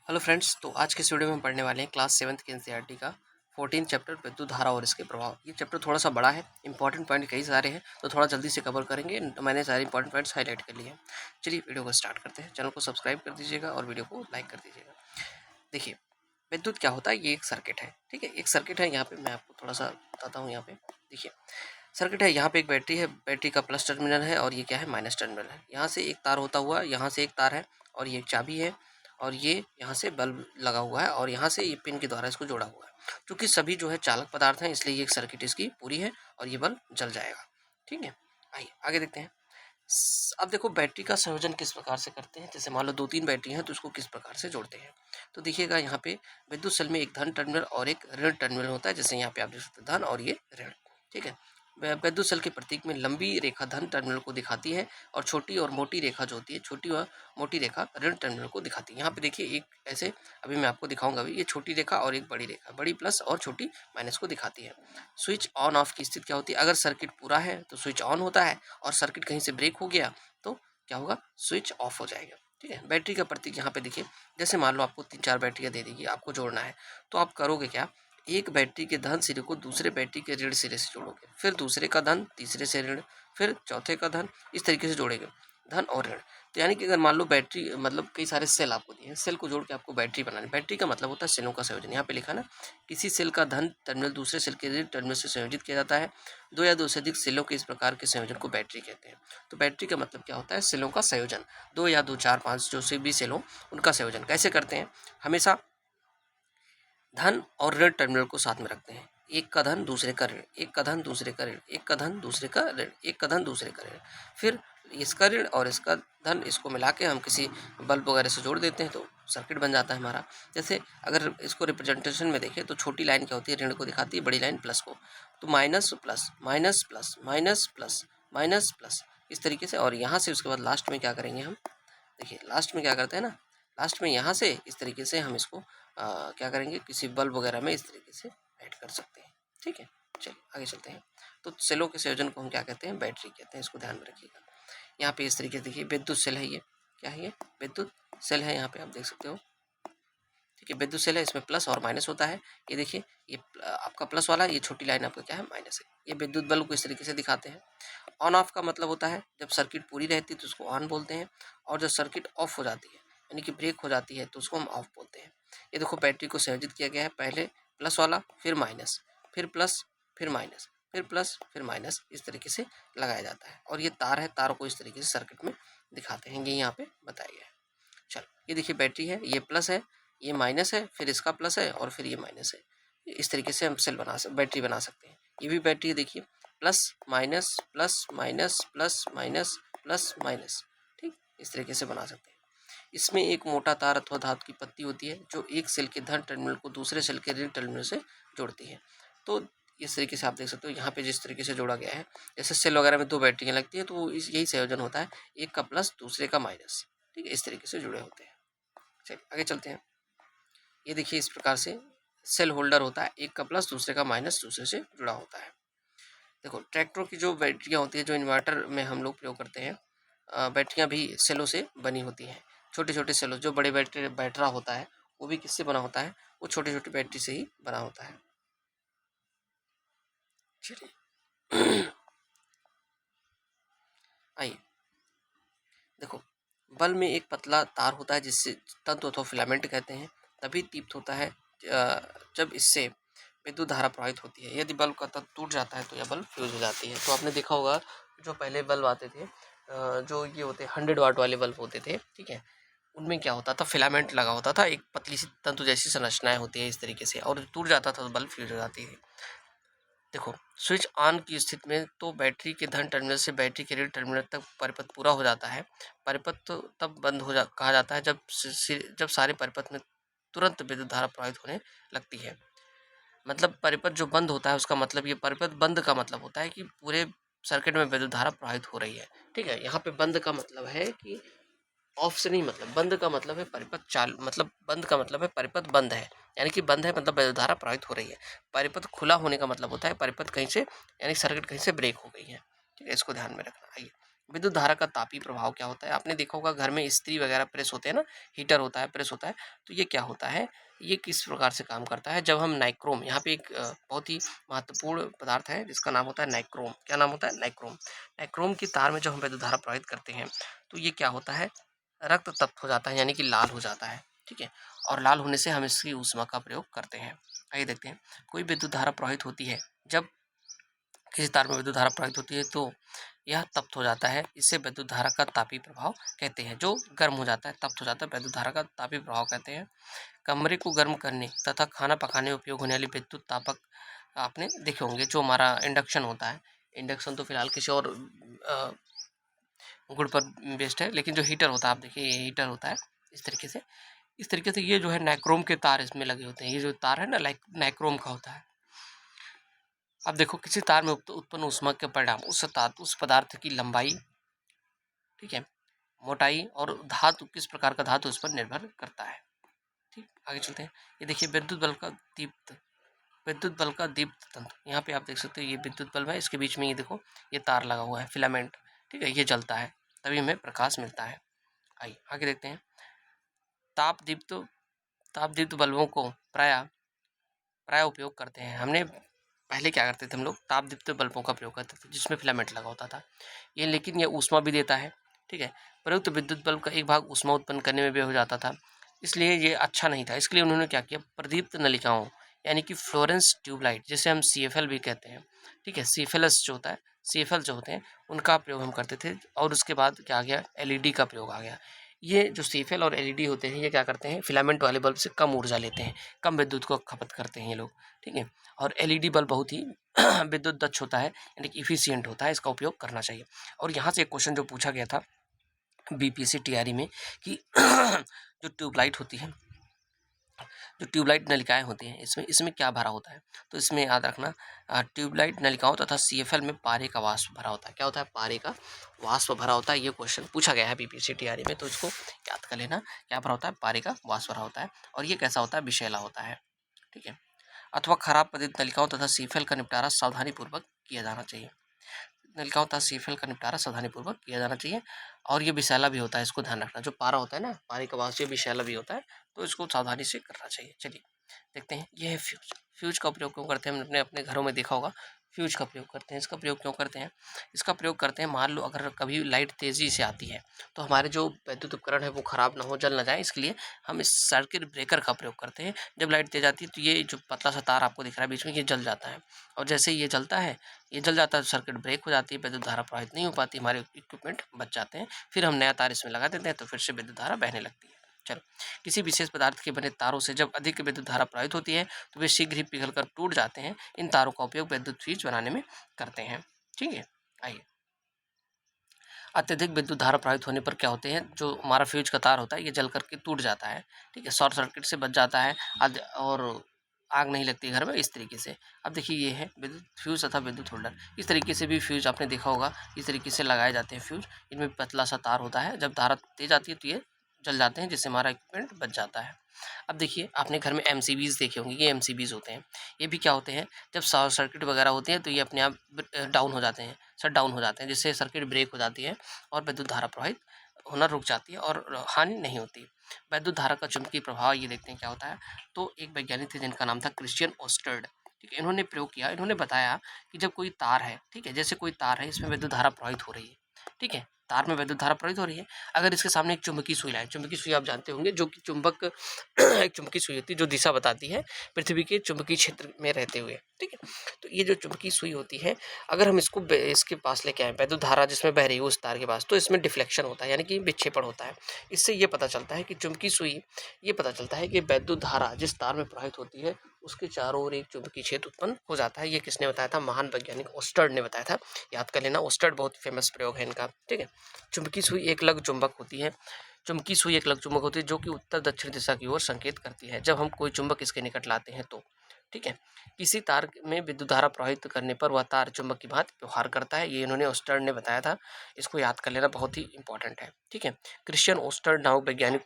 Hello friends, तो आज के इस वीडियो में हम पढ़ने वाले हैं क्लास 7th के एनसीईआरटी का 14 चैप्टर विद्युत धारा और इसके प्रभाव। ये चैप्टर थोड़ा सा बड़ा है, इंपॉर्टेंट पॉइंट कई सारे हैं, तो थोड़ा जल्दी से कवर करेंगे। मैंने सारे इंपॉर्टेंट पॉइंट्स हाईलाइट कर लिए हैं। चलिए वीडियो को स्टार्ट करते हैं। चैनल को सब्सक्राइब कर दीजिएगा और वीडियो को लाइक कर दीजिएगा। देखिए, विद्युत क्या होता है, ये एक सर्किट है। ठीक है, एक सर्किट है। यहाँ पे मैं आपको थोड़ा सा बताता हूँ। यहाँ पे देखिए, सर्किट है। यहाँ पे एक बैटरी है, बैटरी का प्लस टर्मिनल है और ये क्या है, माइनस टर्मिनल है। यहाँ से एक तार होता हुआ, यहाँ से एक तार है और ये एक चाबी है और ये यहाँ से बल्ब लगा हुआ है और यहाँ से ये पिन के द्वारा इसको जोड़ा हुआ है। क्योंकि सभी जो है चालक पदार्थ हैं, इसलिए ये एक सर्किट इसकी पूरी है और ये बल्ब जल जाएगा। ठीक है, आइए आगे देखते हैं। अब देखो, बैटरी का संयोजन किस प्रकार से करते हैं। जैसे मान लो 2-3 बैटरी हैं, तो उसको किस प्रकार से जोड़ते हैं। तो देखिएगा, यहाँ पे विद्युत सेल में एक धन टर्मिनल और एक ऋण टर्मिनल होता है। जैसे यहाँ पे आप देख सकते हैं, धन और ये ऋण। ठीक है, विद्युत सेल के प्रतीक में लंबी रेखा धन टर्मिनल को दिखाती है और छोटी और मोटी रेखा जो होती है, छोटी और मोटी रेखा ऋण टर्मिनल को दिखाती है। यहाँ पे देखिए, एक ऐसे अभी मैं आपको दिखाऊंगा। अभी ये छोटी रेखा और एक बड़ी रेखा, बड़ी प्लस और छोटी माइनस को दिखाती है। स्विच ऑन ऑफ की स्थिति क्या होती है। अगर सर्किट पूरा है तो स्विच ऑन होता है और सर्किट कहीं से ब्रेक हो गया तो क्या होगा, स्विच ऑफ हो जाएगा। ठीक है, बैटरी का प्रतीक यहाँ पे देखिए। जैसे मान लो आपको 3-4 बैटरियाँ दे देगी, आपको जोड़ना है, तो आप करोगे क्या, एक बैटरी के धन सिरे को दूसरे बैटरी के ऋण सिरे से जोड़ोगे, फिर दूसरे का धन तीसरे से ऋण, फिर चौथे का धन, इस तरीके से जोड़ेंगे, धन और ऋण। तो यानी कि अगर मान लो बैटरी मतलब कई सारे सेल आपको दिए हैं, सेल को जोड़ के आपको बैटरी बनानी। बैटरी का मतलब होता है सेलों का संयोजन। यहाँ पे लिखा ना, किसी सेल का धन टर्मिनल दूसरे सेल के ऋण टर्मिनल से संयोजित किया जाता है। दो या दो से अधिक सेलों के इस प्रकार के संयोजन को बैटरी कहते हैं। तो बैटरी का मतलब क्या होता है, सेलों का संयोजन। 2 या 2, 4, 5 जो से भी सेल हो, उनका संयोजन कैसे करते हैं। हमेशा धन और ऋण टर्मिनल को साथ में रखते हैं। एक का धन दूसरे का ऋण, एक का धन दूसरे का ऋण, एक का धन दूसरे का ऋण, एक का धन दूसरे का ऋण, फिर इसका ऋण और इसका धन, इसको मिला के हम किसी बल्ब वगैरह से जोड़ देते हैं तो सर्किट बन जाता है हमारा। जैसे अगर इसको रिप्रेजेंटेशन में देखें तो छोटी लाइन क्या होती है, ऋण को दिखाती है, बड़ी लाइन प्लस को। तो minus plus minus plus minus plus minus plus, इस तरीके से। और यहाँ से उसके बाद लास्ट में क्या करेंगे हम, देखिए लास्ट में क्या करते हैं ना, लास्ट में यहाँ से इस तरीके से हम इसको क्या करेंगे, किसी बल्ब वगैरह में इस तरीके से ऐड कर सकते हैं। ठीक है, चलिए आगे चलते हैं। तो सेलों के संयोजन को हम क्या कहते हैं, बैटरी कहते हैं। इसको ध्यान में रखिएगा। यहाँ पे इस तरीके से देखिए, विद्युत सेल है। ये क्या है, ये विद्युत सेल है। यहाँ पे आप देख सकते हो। ठीक है, विद्युत सेल है, इसमें प्लस और माइनस होता है। ये देखिए, ये आपका प्लस वाला, ये छोटी लाइन आपका क्या है, माइनस है। ये विद्युत बल्ब को इस तरीके से दिखाते हैं। ऑन ऑफ का मतलब होता है जब सर्किट पूरी रहती है तो उसको ऑन बोलते हैं, और जब सर्किट ऑफ हो जाती है यानी कि ब्रेक हो जाती है तो उसको हम ऑफ बोलते हैं। ये देखो, बैटरी को संयोजित किया गया है। पहले प्लस वाला, फिर माइनस, फिर प्लस, फिर माइनस, फिर प्लस, फिर माइनस, इस तरीके से लगाया जाता है। और ये तार है, तार को इस तरीके से सर्किट में दिखाते हैं। ये यहाँ पे बताया गया है। चलो, ये देखिए बैटरी है, ये प्लस है, ये माइनस है, फिर इसका प्लस है और फिर ये माइनस है। इस तरीके से हम सेल बैटरी बना सकते हैं। ये भी बैटरी है, देखिए, plus minus plus minus plus minus plus minus. ठीक, इस तरीके से बना सकते हैं। इसमें एक मोटा तार अथवा धातु की पत्ती होती है जो एक सेल के धन टर्मिनल को दूसरे सेल के ऋण टर्मिनल से जोड़ती है। तो इस तरीके से आप देख सकते हो, यहाँ पे जिस तरीके से जोड़ा गया है, जैसे सेल वगैरह में 2 बैटरियाँ लगती है तो यही संयोजन होता है, एक का प्लस दूसरे का माइनस। ठीक है, इस तरीके से जुड़े होते हैं। चलिए आगे चलते हैं। ये देखिए, इस प्रकार से सेल होल्डर होता है, एक का प्लस दूसरे का माइनस दूसरे से जुड़ा होता है। देखो, ट्रैक्टरों की जो बैटरियाँ होती है, जो इन्वर्टर में हम लोग प्रयोग करते हैं, बैटरियाँ भी सेलों से बनी होती हैं। छोटे छोटे सेलों, जो बड़े बैटरा होता है वो भी किससे बना होता है, वो छोटे छोटे बैटरी से ही बना होता है। चलिए आइए, देखो, बल्ब में एक पतला तार होता है जिससे तंतु अथवा फिलामेंट कहते हैं, तभी दीप्त होता है जब इससे विद्युत धारा प्रवाहित होती है। यदि बल्ब का तंतु टूट जाता है तो यह बल्ब फ्यूज हो जाती है। तो आपने देखा होगा, जो पहले बल्ब आते थे, जो ये होते 100 वाट वाले बल्ब होते थे, ठीक है, उनमें क्या होता था, फिलामेंट लगा होता था, एक पतली सी तंतु जैसी संरचनाएं होती है इस तरीके से, और टूट जाता था तो बल्ब फ्यूज हो जाती है। देखो, स्विच ऑन की स्थिति में तो बैटरी के धन टर्मिनल से बैटरी के ऋण टर्मिनल तक परिपथ पूरा हो जाता है। परिपथ तो तब बंद कहा जाता है जब सारे परिपथ में तुरंत विद्युत धारा प्रवाहित होने लगती है। मतलब परिपथ जो बंद होता है, उसका मतलब, ये परिपथ बंद का मतलब होता है कि पूरे सर्किट में विद्युत धारा प्रवाहित हो रही है। ठीक है, यहाँ पे बंद का मतलब है कि ऑफ से नहीं, मतलब बंद का मतलब है परिपथ चालू, मतलब बंद का मतलब है परिपथ बंद है, यानी कि बंद है मतलब विद्युत धारा प्रवाहित हो रही है। परिपथ खुला होने का मतलब होता है परिपथ कहीं से, यानी सर्किट कहीं से ब्रेक हो गई है। ठीक है, इसको ध्यान में रखना। आइए विद्युत धारा का तापीय प्रभाव क्या होता है? आपने देखा होगा घर में इस्त्री वगैरह प्रेस होते हैं ना, हीटर होता है, प्रेस होता है, तो ये क्या होता है? ये किस प्रकार से काम करता है? जब हम नाइक्रोम, यहाँ पे एक बहुत ही महत्वपूर्ण पदार्थ है जिसका नाम होता है नाइक्रोम। क्या नाम होता है? नाइक्रोम। नाइक्रोम की तार में जब हम विद्युत धारा प्रवाहित करते हैं तो ये क्या होता है? रक्त तप्त हो जाता है, यानी कि लाल हो जाता है, ठीक है? और लाल होने से हम इसकी ऊष्मा का प्रयोग करते हैं। आइए देखते हैं, कोई विद्युत धारा प्रवाहित होती है, जब किसी तार में विद्युत धारा प्रवाहित होती है तो यह तप्त हो जाता है, इसे विद्युत धारा का तापीय प्रभाव कहते हैं। जो गर्म हो जाता है, तप्त हो जाता है, विद्युत धारा का तापीय प्रभाव कहते हैं। कमरे को गर्म करने तथा खाना पकाने में उपयोग होने वाली विद्युत तापक आपने देखे होंगे, जो हमारा इंडक्शन होता है। इंडक्शन तो फिलहाल किसी और गुण पर बेस्ड है, लेकिन जो हीटर होता है, आप देखिए ये हीटर होता है इस तरीके से ये जो है नाइक्रोम के तार इसमें लगे होते हैं। ये जो तार है ना, नाइक्रोम का होता है। अब देखो, किसी तार में उत्पन्न ऊष्मा के परिणाम उस पदार्थ की लंबाई, ठीक है, मोटाई और धातु, किस प्रकार का धातु उस पर निर्भर करता है। ठीक, आगे चलते हैं। ये देखिए विद्युत बल का दीप्त तंत्र। यहाँ पे आप देख सकते हो ये विद्युत बल्ब है, इसके बीच में ये देखो ये तार लगा हुआ है, फिलामेंट, ठीक है, ये जलता है तभी हमें प्रकाश मिलता है। आइए आगे देखते हैं। ताप दीप्त बल्बों को प्राय उपयोग करते हैं। हमने पहले क्या करते थे, हम लोग ताप दीप्त बल्बों का प्रयोग करते थे जिसमें फिलामेंट लगा होता था। ये लेकिन ये ऊष्मा भी देता है, ठीक है। प्रयुक्त विद्युत बल्ब का एक भाग ऊष्मा उत्पन्न करने में व्यय हो जाता था, इसलिए ये अच्छा नहीं था। इसके लिए उन्होंने क्या किया, प्रदीप्त नलिकाओं यानी कि फ्लोरेंस ट्यूबलाइट, जिसे हम CFL भी कहते हैं, ठीक है, CFLS जो होता है, CFL जो होते हैं उनका प्रयोग हम करते थे। और उसके बाद क्या आ गया, LED का प्रयोग आ गया। ये जो CFL और LED होते हैं, ये क्या करते हैं, फिलामेंट वाले बल्ब से कम ऊर्जा लेते हैं, कम विद्युत को खपत करते हैं ये लोग, ठीक है। और LED बल्ब बहुत ही विद्युत दक्ष होता है, यानी कि इफिशियंट होता है, इसका उपयोग करना चाहिए। और यहाँ से एक क्वेश्चन जो पूछा गया था BPSC TRE में कि जो ट्यूबलाइट होती है, जो ट्यूबलाइट नलिकाएं होती हैं, इसमें क्या भरा होता है, तो इसमें याद रखना, ट्यूबलाइट नलिकाओं तथा CFL में पारे का वाष्प भरा होता है। क्या होता है, पारे का वाष्प भरा होता है। ये क्वेश्चन पूछा गया है BPSC TRE में, तो इसको याद कर लेना। क्या भरा होता है, पारे का वाष्प भरा होता है। और ये कैसा होता है, विषैला होता है, ठीक है। अथवा खराब पतित नलिकाओं तथा CFL का निपटारा सावधानीपूर्वक किया जाना चाहिए। नलिकाओं तथा CFL का निपटारा सावधानीपूर्वक किया जाना चाहिए। और ये विषैला भी होता है, इसको ध्यान रखना। जो पारा होता है ना, पारे का वाष्प, ये विषैला भी होता है, तो इसको सावधानी से करना चाहिए। चलिए देखते हैं, ये है फ्यूज। फ्यूज का प्रयोग क्यों करते हैं, हमने अपने घरों में देखा होगा फ्यूज का प्रयोग करते हैं। इसका प्रयोग क्यों करते हैं, इसका प्रयोग करते हैं, मान लो अगर कभी लाइट तेज़ी से आती है तो हमारे जो विद्युत उपकरण है वो ख़राब ना हो, जल ना जाए, इसके लिए हम इस सर्किट ब्रेकर का प्रयोग करते हैं। जब लाइट तेज आती है तो ये जो पतला सा तार आपको दिख रहा है बीच में, ये जल जाता है। और जैसे ही ये जलता है, ये जल जाता है तो सर्किट ब्रेक हो जाती है, विद्युत धारा प्रवाहित नहीं हो पाती, हमारे इक्विपमेंट बच जाते हैं। फिर हम नया तार इसमें लगा देते हैं तो फिर से विद्युत धारा बहने लगती है। चलो, किसी विशेष पदार्थ के बने तारों से जब अधिक विद्युत धारा प्रवाहित होती है तो वे शीघ्र ही पिघलकर टूट जाते हैं। इन तारों का उपयोग विद्युत फ्यूज बनाने में करते हैं, ठीक है। आइए, अत्यधिक विद्युत धारा प्रवाहित होने पर क्या होते हैं, जो हमारा फ्यूज का तार होता है ये जल करके टूट जाता है, ठीक है, शॉर्ट सर्किट से बच जाता है। और आग नहीं लगती घर में, इस तरीके से। अब देखिए ये है विद्युत फ्यूज तथा विद्युत होल्डर। इस तरीके से भी फ्यूज आपने देखा होगा, इस तरीके से लगाए जाते हैं फ्यूज। इनमें पतला सा तार होता है, जब धारा तेज आती है तो ये जल जाते हैं, जिससे हमारा इक्विपमेंट बच जाता है। अब देखिए, आपने घर में MCBs देखे होंगे, ये MCBs होते हैं। ये भी क्या होते हैं, जब शॉर्ट सर्किट वगैरह होती है तो ये अपने आप डाउन हो जाते हैं, शट डाउन हो जाते हैं, जिससे सर्किट ब्रेक हो जाती है और विद्युत धारा प्रवाहित होना रुक जाती है और हानि नहीं होती। विद्युत धारा का चुंबकीय प्रभाव ये देखते हैं क्या होता है। तो एक वैज्ञानिक थे जिनका नाम था क्रिश्चियन ओस्टर्ड, ठीक है। इन्होंने प्रयोग किया, इन्होंने बताया कि जब कोई तार है, ठीक है, जैसे कोई तार है, इसमें विद्युत धारा प्रवाहित हो रही है, ठीक है, तार में विद्युत धारा प्रवाहित हो रही है। अगर इसके सामने एक चुंबकीय सुई लाए, चुंबकीय सुई आप जानते होंगे, जो कि चुंबक एक चुंबकीय सुई होती है जो दिशा बताती है पृथ्वी के चुंबकीय क्षेत्र में रहते हुए, ठीक है। तो ये जो चुंबकीय सुई होती है, अगर हम इसको इसके पास लेके आए, विद्युत धारा जिसमें बह रही है उस तार के पास, तो इसमें डिफ्लेक्शन होता है, यानी कि विक्षेपण होता है। इससे ये पता चलता है कि चुंबकीय सुई, ये पता चलता है कि विद्युत धारा जिस तार में प्रवाहित होती है उसके चारों ओर एक चुंबकीय क्षेत्र उत्पन्न हो जाता है। ये किसने बताया था, महान वैज्ञानिक ओस्टर्ड ने बताया था। याद कर लेना, ओस्टर्ड बहुत फेमस प्रयोग है इनका, ठीक है। चुंबकीय सुई एक लग चुंबक होती है। चुंबकीय सुई एक लग चुंबक होती है जो कि उत्तर दक्षिण दिशा की ओर संकेत करती है जब हम कोई चुंबक इसके निकट लाते हैं तो, ठीक है। किसी तार में विद्युत धारा प्रवाहित करने पर वह तार चुंबक की भांति व्यवहार करता है। ये इन्होंने ओस्टर्ड ने बताया था, इसको याद कर लेना, बहुत ही इंपॉर्टेंट है, ठीक है। क्रिश्चियन ओस्टर्ड नामक वैज्ञानिक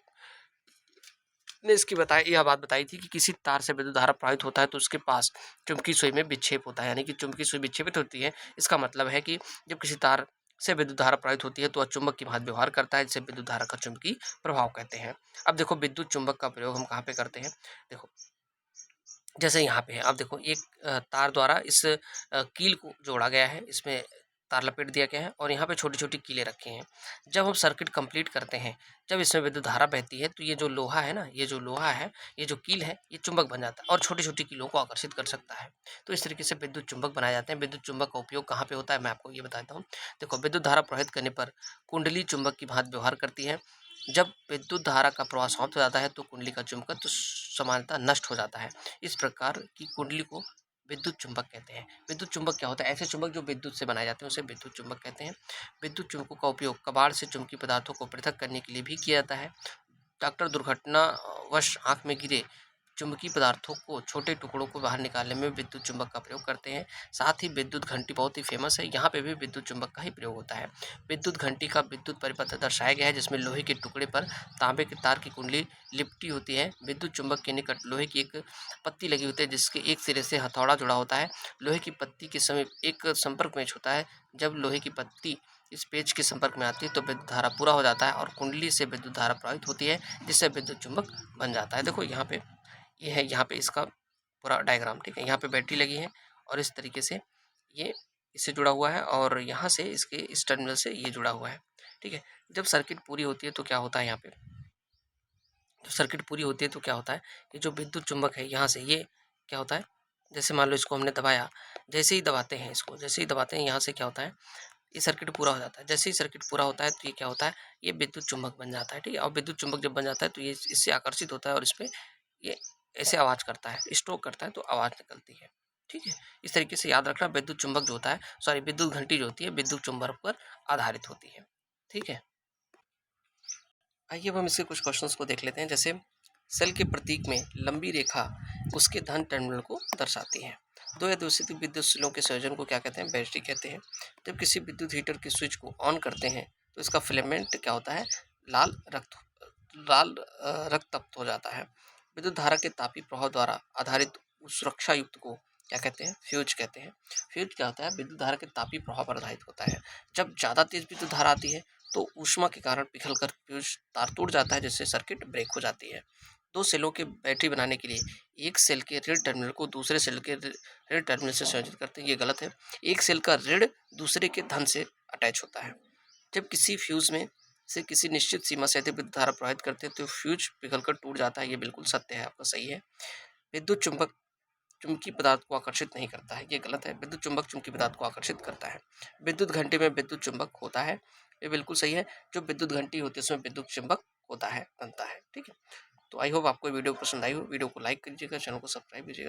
ने इसकी यह बात बताई थी कि किसी तार से विद्युत धारा प्रवाहित होता है तो उसके पास चुंबकीय सुई में विक्षेप होता है, यानी कि चुंबकीय सुई विक्षेपित होती है। इसका मतलब है कि जब किसी तार से विद्युत धारा प्रवाहित होती है तो वह चुंबक की भांति व्यवहार करता है, जिसे विद्युत धारा का चुंबकीय प्रभाव कहते हैं। अब देखो विद्युत चुंबक का प्रयोग हम कहाँ पे करते हैं, देखो जैसे यहाँ पे है, अब देखो एक तार द्वारा इस कील को जोड़ा गया है, इसमें तार लपेट दिया गया है और यहाँ पे छोटी-छोटी कीलें रखी हैं। जब हम सर्किट कंप्लीट करते हैं, जब इसमें विद्युत धारा बहती है तो ये जो लोहा है ना, ये जो लोहा है, ये जो कील है, ये चुंबक बन जाता है और छोटी-छोटी कीलों को आकर्षित कर सकता है। तो इस तरीके से विद्युत चुंबक बनाए जाते हैं। विद्युत चुंबक का उपयोग कहाँ पे होता है, मैं आपको ये बताता हूँ। देखो विद्युत धारा प्रवाहित करने पर कुंडली चुंबक की भांति व्यवहार करती है। जब विद्युत धारा का प्रवाह समाप्त हो जाता है तो कुंडली का चुंबकत्व समानता नष्ट हो जाता है। इस प्रकार की कुंडली को विद्युत चुंबक कहते हैं। विद्युत चुंबक क्या होता है, ऐसे चुंबक जो विद्युत से बनाए जाते हैं उसे विद्युत चुंबक कहते हैं। विद्युत चुंबकों का उपयोग कबाड़ से चुंबकीय पदार्थों को पृथक करने के लिए भी किया जाता है। डॉक्टर दुर्घटनावश आंख में गिरे चुंबकीय पदार्थों को छोटे टुकड़ों को बाहर निकालने में विद्युत चुंबक का प्रयोग करते हैं। साथ ही विद्युत घंटी बहुत ही फेमस है, यहाँ पे भी विद्युत चुंबक का ही प्रयोग होता है। विद्युत घंटी का विद्युत परिपथ दर्शाया गया है, जिसमें लोहे के टुकड़े पर तांबे के तार की कुंडली लिपटी होती है। विद्युत चुंबक के निकट लोहे की एक पत्ती लगी होती है, जिसके एक सिरे से हथौड़ा जुड़ा होता है। लोहे की पत्ती के समीप एक संपर्क पेंच होता है। जब लोहे की पत्ती इस पेच के संपर्क में आती है तो विद्युत धारा पूरा हो जाता है और कुंडली से विद्युत धारा प्रवाहित होती है, जिससे विद्युत चुंबक बन जाता है। देखो यहाँ पे ये है, यहाँ पे इसका पूरा डायग्राम, ठीक है। यहाँ पे बैटरी लगी है और इस तरीके से ये इससे जुड़ा हुआ है और यहाँ से इसके इस टर्मिनल से ये जुड़ा हुआ है, ठीक है। जब सर्किट पूरी होती है तो क्या होता है, यहाँ पे जब सर्किट पूरी होती है तो क्या होता है, ये जो विद्युत चुंबक है यहाँ से ये क्या होता है, जैसे मान लो इसको हमने दबाया, जैसे ही दबाते हैं इसको, जैसे ही दबाते हैं यहाँ से क्या होता है, ये सर्किट पूरा हो जाता है। जैसे ही सर्किट पूरा होता है तो ये क्या होता है, ये विद्युत चुंबक बन जाता है, ठीक है। और विद्युत चुंबक जब बन जाता है तो ये इससे आकर्षित होता है और इसपे ये ऐसे आवाज़ करता है, स्ट्रोक करता है तो आवाज़ निकलती है, ठीक है। इस तरीके से याद रखना, विद्युत चुंबक जो होता है, सॉरी विद्युत घंटी जो होती है विद्युत चुंबक पर आधारित होती है, ठीक है। आइए अब हम इसके कुछ क्वेश्चंस को देख लेते हैं। जैसे सेल के प्रतीक में लंबी रेखा उसके धन टर्मिनल को दर्शाती है। दो या दो से अधिक विद्युत सेलों के संयोजन को क्या कहते हैं, बैटरी कहते हैं। जब किसी विद्युत हीटर के स्विच को ऑन करते हैं तो इसका फिलामेंट क्या होता है, लाल रक्त लाल रक्त तप्त हो जाता है। विद्युत धारा के तापीय प्रभाव द्वारा आधारित उस सुरक्षा युक्त को क्या कहते हैं, फ्यूज कहते हैं। फ्यूज क्या होता है, विद्युत धारा के तापीय प्रभाव पर आधारित होता है। जब ज़्यादा तेज विद्युत धारा आती है तो ऊष्मा के कारण पिघलकर फ्यूज तार टूट जाता है, जिससे सर्किट ब्रेक हो जाती है। दो सेलों के बैटरी बनाने के लिए एक सेल के ऋण टर्मिनल को दूसरे सेल के ऋण टर्मिनल से संयोजित करते हैं, ये गलत है। एक सेल का ऋण दूसरे के धन से अटैच होता है। जब किसी फ्यूज में से किसी निश्चित सीमा से अधिक विद्युत धारा प्रवाहित करते हैं तो फ्यूज पिघलकर टूट जाता है, ये बिल्कुल सत्य है, आपका सही है। विद्युत चुंबक चुंबकीय पदार्थ को आकर्षित नहीं करता है, ये गलत है। विद्युत चुंबक चुंबकीय पदार्थ को आकर्षित करता है। विद्युत घंटे में विद्युत चुंबक होता है, ये बिल्कुल सही है। जो विद्युत घंटी होती है उसमें विद्युत चुंबक होता है, बनता है, ठीक है। तो आई होप आपको वीडियो पसंद आई हो। वीडियो को लाइक कीजिएगा, चैनल को सब्सक्राइब कीजिएगा।